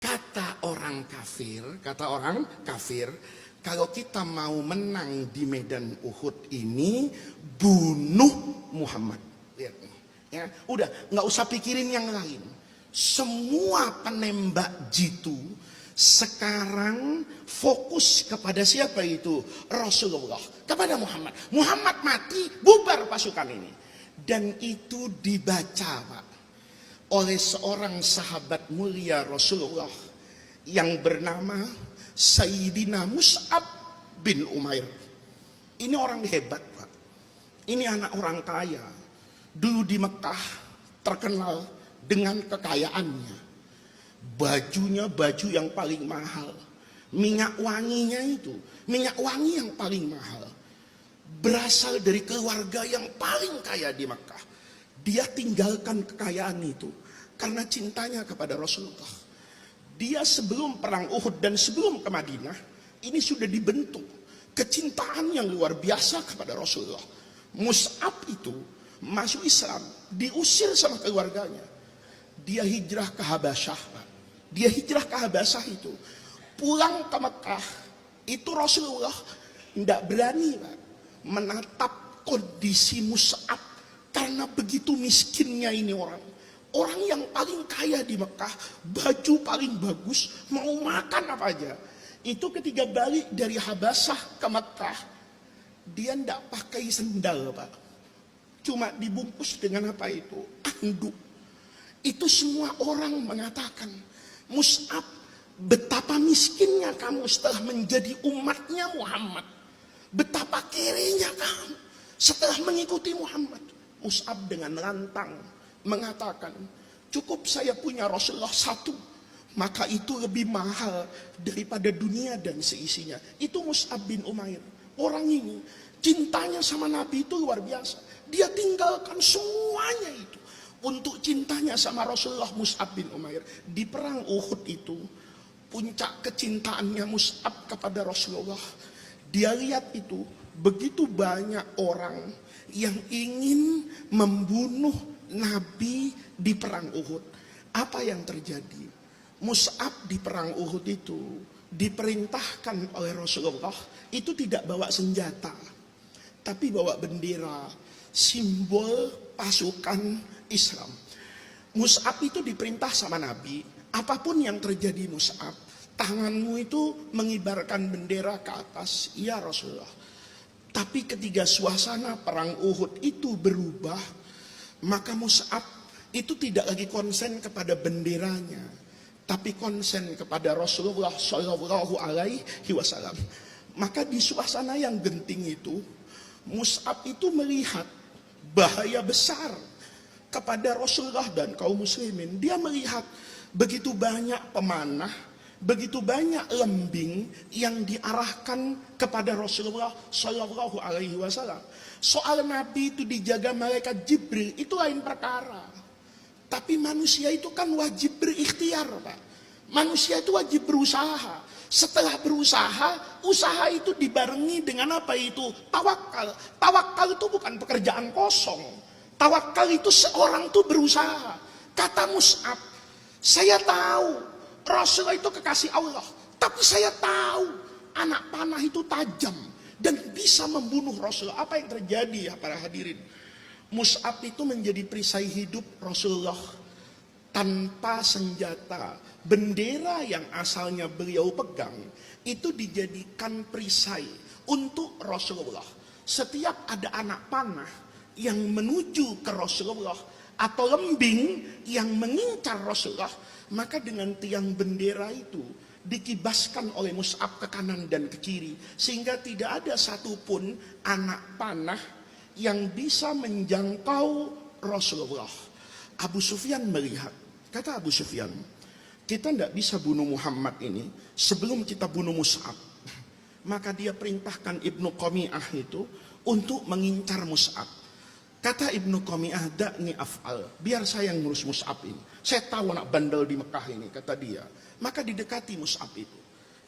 Kata orang kafir, kalau kita mau menang di medan Uhud ini, bunuh Muhammad. Lihat nih, ya, udah nggak usah pikirin yang lain. Semua penembak jitu sekarang fokus kepada siapa itu? Rasulullah, kepada Muhammad. Muhammad mati, bubar pasukan ini. Dan itu dibaca, Pak, oleh seorang sahabat mulia Rasulullah yang bernama Sayyidina Mus'ab bin Umair. Ini orang hebat, Pak. Ini anak orang kaya. Dulu di Mekah terkenal dengan kekayaannya. Bajunya baju yang paling mahal. Minyak wanginya itu, minyak wangi yang paling mahal. Berasal dari keluarga yang paling kaya di Mekah. Dia tinggalkan kekayaan itu karena cintanya kepada Rasulullah. Dia sebelum perang Uhud dan sebelum ke Madinah, ini sudah dibentuk kecintaan yang luar biasa kepada Rasulullah. Mus'ab itu masuk Islam, diusir sama keluarganya. Dia hijrah ke Habasyah. Dia hijrah ke Habasyah itu. Pulang ke Mekah, itu Rasulullah tidak berani, Pak, menatap kondisi Mus'ab. Karena begitu miskinnya ini orang. Orang yang paling kaya di Mekah, baju paling bagus, mau makan apa aja. Itu ketika balik dari Habasyah ke Mekah, dia tidak pakai sendal, Pak. Cuma dibungkus dengan apa itu? Anduk. Itu semua orang mengatakan, Mus'ab, betapa miskinnya kamu setelah menjadi umatnya Muhammad. Betapa kirinya kamu setelah mengikuti Muhammad. Mus'ab dengan lantang mengatakan, cukup saya punya Rasulullah satu, maka itu lebih mahal daripada dunia dan seisinya. Itu Mus'ab bin Umair. Orang ini cintanya sama Nabi itu luar biasa. Dia tinggalkan semuanya itu untuk cintanya sama Rasulullah. Mus'ab bin Umair di perang Uhud itu, puncak kecintaannya Mus'ab kepada Rasulullah. Dia lihat itu begitu banyak orang yang ingin membunuh Nabi di perang Uhud. Apa yang terjadi? Mus'ab di perang Uhud itu diperintahkan oleh Rasulullah itu tidak bawa senjata, tapi bawa bendera, simbol pasukan Islam. Mus'ab itu diperintah sama Nabi, apapun yang terjadi Mus'ab, tanganmu itu mengibarkan bendera ke atas, ya Rasulullah. Tapi ketika suasana perang Uhud itu berubah, maka Mus'ab itu tidak lagi konsen kepada benderanya, tapi konsen kepada Rasulullah Shallallahu Alaihi Wasallam. Maka di suasana yang genting itu, Mus'ab itu melihat bahaya besar kepada Rasulullah dan kaum muslimin. Dia melihat begitu banyak pemanah, begitu banyak lembing yang diarahkan kepada Rasulullah Shallallahu Alaihi Wasallam. Soal Nabi itu dijaga malaikat Jibril itu lain perkara. Tapi manusia itu kan wajib berikhtiar, Pak. Manusia itu wajib berusaha. Setelah berusaha, usaha itu dibarengi dengan apa itu? Tawakal. Tawakal itu bukan pekerjaan kosong. Tawakal itu seorang tuh berusaha. Kata Mus'ab, saya tahu Rasulullah itu kekasih Allah, tapi saya tahu anak panah itu tajam dan bisa membunuh Rasulullah. Apa yang terjadi ya para hadirin? Mus'ab itu menjadi perisai hidup Rasulullah tanpa senjata. Bendera yang asalnya beliau pegang itu dijadikan perisai untuk Rasulullah. Setiap ada anak panah yang menuju ke Rasulullah atau lembing yang mengincar Rasulullah, maka dengan tiang bendera itu dikibaskan oleh Mus'ab ke kanan dan ke kiri, sehingga tidak ada satupun anak panah yang bisa menjangkau Rasulullah. Abu Sufyan melihat, kata Abu Sufyan, kita tidak bisa bunuh Muhammad ini sebelum kita bunuh Mus'ab. Maka dia perintahkan Ibnu Qami'ah itu untuk mengincar Mus'ab. Kata Ibnu Qami'ah, da'ni af'al, biar saya yang ngurus Mus'ab ini. Saya tahu anak bandel di Mekah ini, kata dia. Maka didekati Mus'ab itu.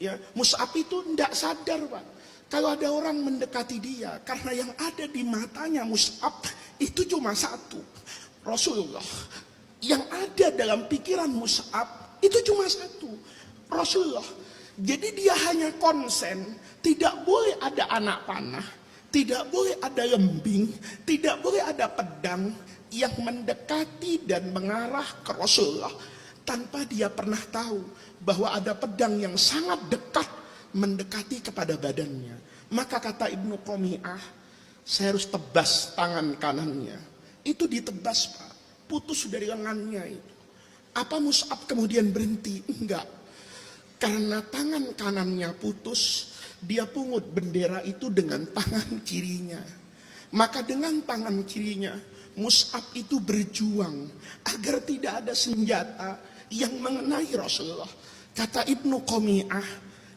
Ya, Mus'ab itu tidak sadar, Pak, kalau ada orang mendekati dia, karena yang ada di matanya Mus'ab itu cuma satu, Rasulullah. Yang ada dalam pikiran Mus'ab Itu cuma satu, Rasulullah. Jadi dia hanya konsen, tidak boleh ada anak panah, tidak boleh ada lembing, tidak boleh ada pedang yang mendekati dan mengarah ke Rasulullah tanpa dia pernah tahu bahwa ada pedang yang sangat dekat mendekati kepada badannya. Maka kata Ibnu Qami'ah, saya harus tebas tangan kanannya. Itu ditebas, Pak, putus dari lengannya itu. Apa Mus'ab kemudian berhenti? Enggak. Karena tangan kanannya putus, dia pungut bendera itu dengan tangan kirinya. Maka dengan tangan kirinya, Mus'ab itu berjuang agar tidak ada senjata yang mengenai Rasulullah. Kata Ibnu Qami'ah,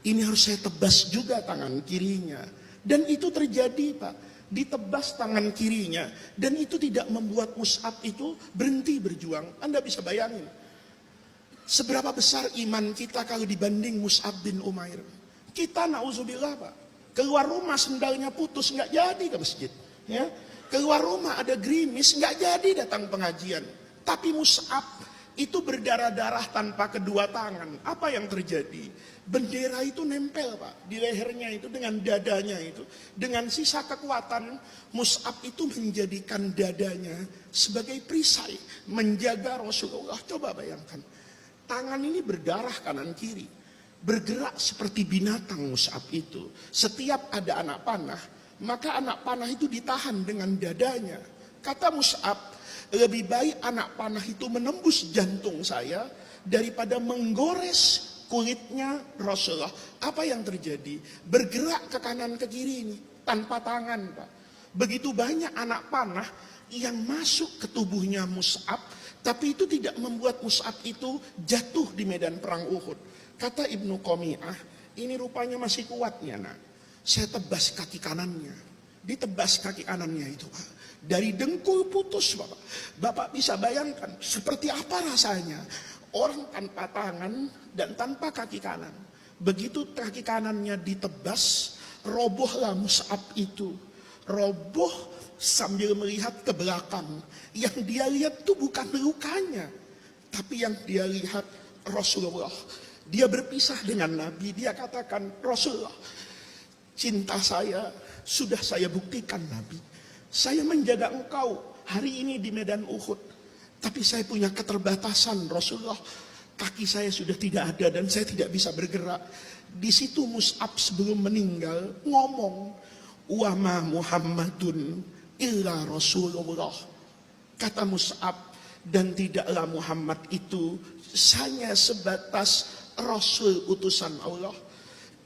ini harus saya tebas juga tangan kirinya. Dan itu terjadi, Pak. Ditebas tangan kirinya. Dan itu tidak membuat Mus'ab itu berhenti berjuang. Anda bisa bayangin, seberapa besar iman kita kalau dibanding Mus'ab bin Umair. Kita na'udzubillah, Pak, keluar rumah sendalnya putus, nggak jadi ke masjid. Ya, keluar rumah ada gerimis, nggak jadi datang pengajian. Tapi Mus'ab itu berdarah-darah tanpa kedua tangan. Apa yang terjadi? Bendera itu nempel, Pak, di lehernya itu dengan dadanya itu. Dengan sisa kekuatan, Mus'ab itu menjadikan dadanya sebagai perisai menjaga Rasulullah. Coba bayangkan, tangan ini berdarah kanan kiri, bergerak seperti binatang Mus'ab itu. Setiap ada anak panah, maka anak panah itu ditahan dengan dadanya. Kata Mus'ab, lebih baik anak panah itu menembus jantung saya daripada menggores kulitnya Rasulullah. Apa yang terjadi? Bergerak ke kanan ke kiri ini tanpa tangan, Pak. Begitu banyak anak panah yang masuk ke tubuhnya Mus'ab, tapi itu tidak membuat Mus'ab itu jatuh di medan perang Uhud. Kata Ibnu Qami'ah, ini rupanya masih kuatnya, nak. Saya tebas kaki kanannya. Ditebas kaki kanannya itu, Pak. Dari dengkul putus, Bapak. Bapak bisa bayangkan seperti apa rasanya orang tanpa tangan dan tanpa kaki kanan. Begitu kaki kanannya ditebas, robohlah Mus'ab itu. Roboh sambil melihat ke belakang. Yang dia lihat itu bukan lukanya, tapi yang dia lihat Rasulullah. Dia berpisah dengan Nabi. Dia katakan, Rasulullah, cinta saya sudah saya buktikan, Nabi. Saya menjaga engkau hari ini di medan Uhud, tapi saya punya keterbatasan, Rasulullah. Kaki saya sudah tidak ada dan saya tidak bisa bergerak. Di situ Mus'ab sebelum meninggal ngomong, wa ma Muhammadun illa Rasulullah. Kata Mus'ab, dan tidaklah Muhammad itu hanya sebatas Rasul utusan Allah.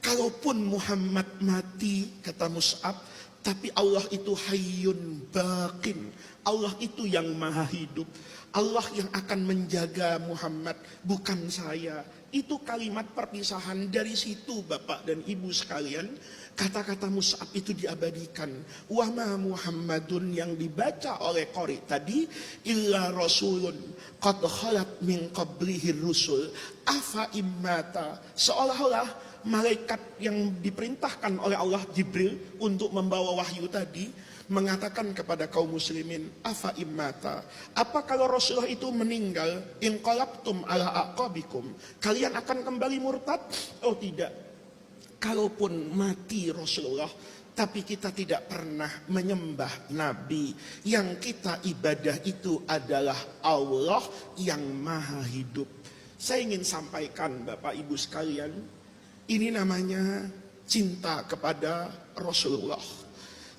Kalaupun Muhammad mati, kata Mus'ab, tapi Allah itu hayyun baqin. Allah itu yang maha hidup. Allah yang akan menjaga Muhammad, bukan saya. Itu kalimat perpisahan. Dari situ Bapak dan Ibu sekalian, kata-kata Mus'ab itu diabadikan. Wa ma Muhammadun yang dibaca oleh qari tadi, illa rasulun qad khalat min qablihi rusul afa immata. Seolah-olah malaikat yang diperintahkan oleh Allah, Jibril, untuk membawa wahyu tadi mengatakan kepada kaum muslimin, afa immata, apa kalau Rasulullah itu meninggal, inqalabtum ala aqabikum, kalian akan kembali murtad? Oh tidak. Kalaupun mati Rasulullah, tapi kita tidak pernah menyembah Nabi. Yang kita ibadah itu adalah Allah yang maha hidup. Saya ingin sampaikan Bapak Ibu sekalian, ini namanya cinta kepada Rasulullah.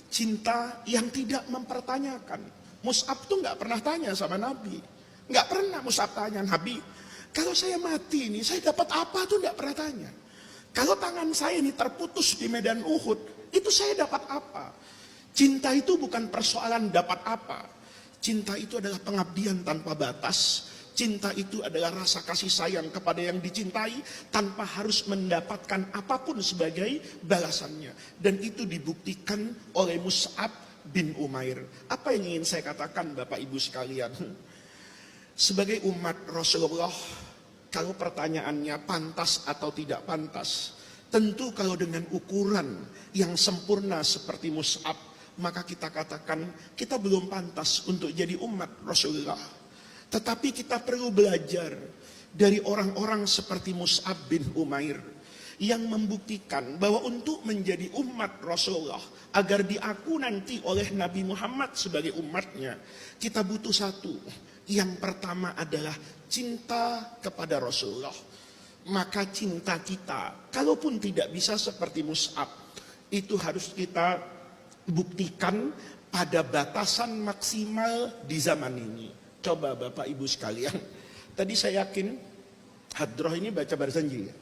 Cinta yang tidak mempertanyakan. Mus'ab tuh gak pernah tanya sama Nabi. Gak pernah Mus'ab tanya, Nabi, kalau saya mati ini, saya dapat apa tuh gak pernah tanya. Kalau tangan saya ini terputus di medan Uhud, itu saya dapat apa? Cinta itu bukan persoalan dapat apa. Cinta itu adalah pengabdian tanpa batas. Cinta itu adalah rasa kasih sayang kepada yang dicintai tanpa harus mendapatkan apapun sebagai balasannya. Dan itu dibuktikan oleh Mus'ab bin Umair. Apa yang ingin saya katakan Bapak Ibu sekalian? Sebagai umat Rasulullah, kalau pertanyaannya pantas atau tidak pantas, tentu kalau dengan ukuran yang sempurna seperti Mus'ab, maka kita katakan kita belum pantas untuk jadi umat Rasulullah. Tetapi kita perlu belajar dari orang-orang seperti Mus'ab bin Umair yang membuktikan bahwa untuk menjadi umat Rasulullah agar diaku nanti oleh Nabi Muhammad sebagai umatnya, kita butuh satu. Yang pertama adalah cinta kepada Rasulullah. Maka cinta kita, kalaupun tidak bisa seperti Mus'ab, itu harus kita buktikan pada batasan maksimal di zaman ini. Coba Bapak Ibu sekalian, tadi saya yakin Hadroh ini baca Barzanji ya?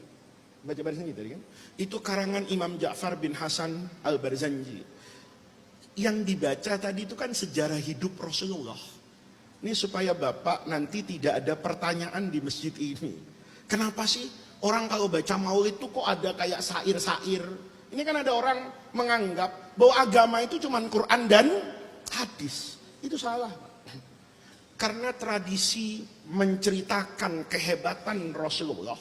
Baca Barzanji tadi kan? Itu karangan Imam Ja'far bin Hasan al-Barzanji. Yang dibaca tadi itu kan sejarah hidup Rasulullah. Ini supaya Bapak nanti tidak ada pertanyaan di masjid ini. Kenapa sih orang kalau baca maulid itu kok ada kayak sair-sair? Ini kan ada orang menganggap bahwa agama itu cuma Quran dan hadis. Itu salah. Karena tradisi menceritakan kehebatan Rasulullah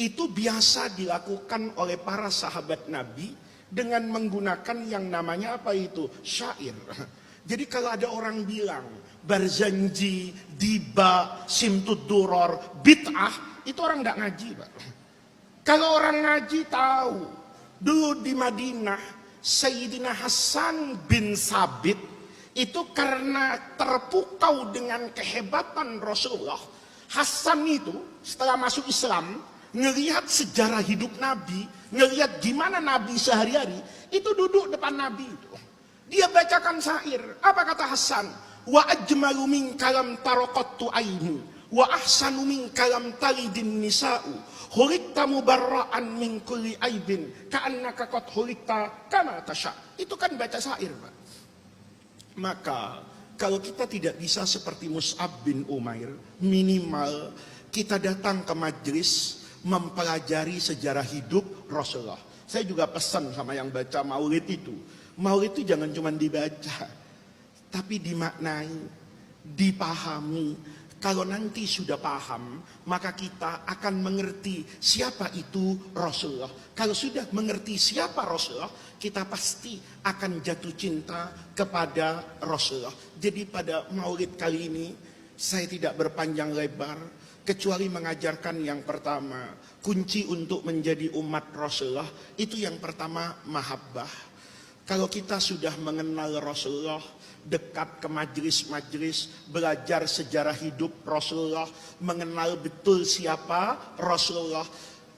itu biasa dilakukan oleh para sahabat Nabi dengan menggunakan yang namanya apa itu? Syair. Jadi kalau ada orang bilang Barzanji, Diba, Simtud Duror, bid'ah, itu orang nggak ngaji, Pak. Kalau orang ngaji tahu, dulu di Madinah Sayyidina Hasan bin Sabit itu karena terpukau dengan kehebatan Rasulullah. Hasan itu setelah masuk Islam, ngelihat sejarah hidup Nabi, ngelihat gimana Nabi sehari-hari, itu duduk depan Nabi itu. Dia bacakan syair. Apa kata Hasan? Wa ajmalu min kalam taraqattu aini wa ahsanu min kalam talidin nisa'u khuliqta mubarra'an min kulli aibin ka'annaka qad khuliqta kama tasha. Itu kan baca syair, Pak. Maka kalau kita tidak bisa seperti Mus'ab bin Umair, minimal kita datang ke majelis mempelajari sejarah hidup Rasulullah. Saya juga pesan sama yang baca maulid itu. Maulid itu jangan cuma dibaca, tapi dimaknai, dipahami. Kalau nanti sudah paham, maka kita akan mengerti siapa itu Rasulullah. Kalau sudah mengerti siapa Rasulullah, kita pasti akan jatuh cinta kepada Rasulullah. Jadi pada maulid kali ini, saya tidak berpanjang lebar, kecuali mengajarkan yang pertama, kunci untuk menjadi umat Rasulullah, itu yang pertama mahabbah. Kalau kita sudah mengenal Rasulullah, dekat ke majelis-majelis, belajar sejarah hidup Rasulullah, mengenal betul siapa Rasulullah,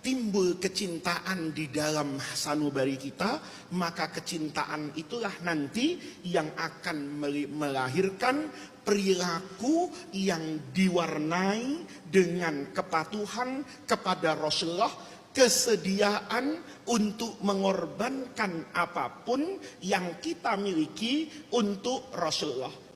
timbul kecintaan di dalam sanubari kita, maka kecintaan itulah nanti yang akan melahirkan perilaku yang diwarnai dengan kepatuhan kepada Rasulullah, kesediaan untuk mengorbankan apapun yang kita miliki untuk Rasulullah.